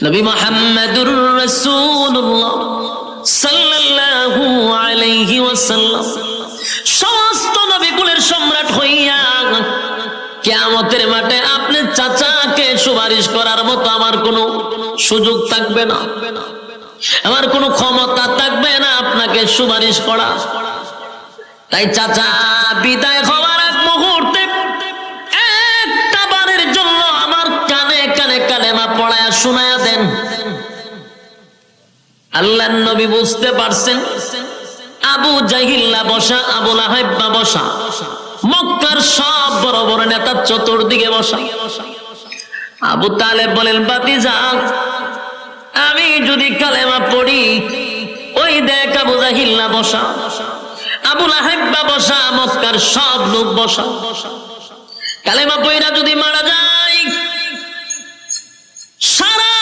নবী মুহাম্মদুর রাসূলুল্লাহ সাল্লাল্লাহু আলাইহি ওয়াসাল্লাম সমস্ত নবীকুলের সম্রাট হইয়া কিয়ামতের মাঠে আপনি চাচাকে সুপারিশ করার মতো আমার কোনো সুযোগ থাকবে না, আমার কোনো ক্ষমতা থাকবে না আপনাকে সুপারিশ করা। তাই চাচা বিদায় হওয়ার এক মুহূর্তে একটা বারের জন্য আমার কানে কানে কালেমা পড়ায়া শোনায়া দেন। আল্লাহর নবী বুঝতে পারছেন আবু জাহিল্লা বসা, আবু লাহাব বসা, মক্কার সব বড় বড় নেতা চতুর্দিকে বসা। আবু তালেব বলেন, বাতিজা আমি যদি কালেমা পড়ি, ওই দেখ আবু জাহিল্লা বসা, আবু লাহাব বসা, মক্কার সব লোক বসা, কালেমা পড়া যদি মারা যায়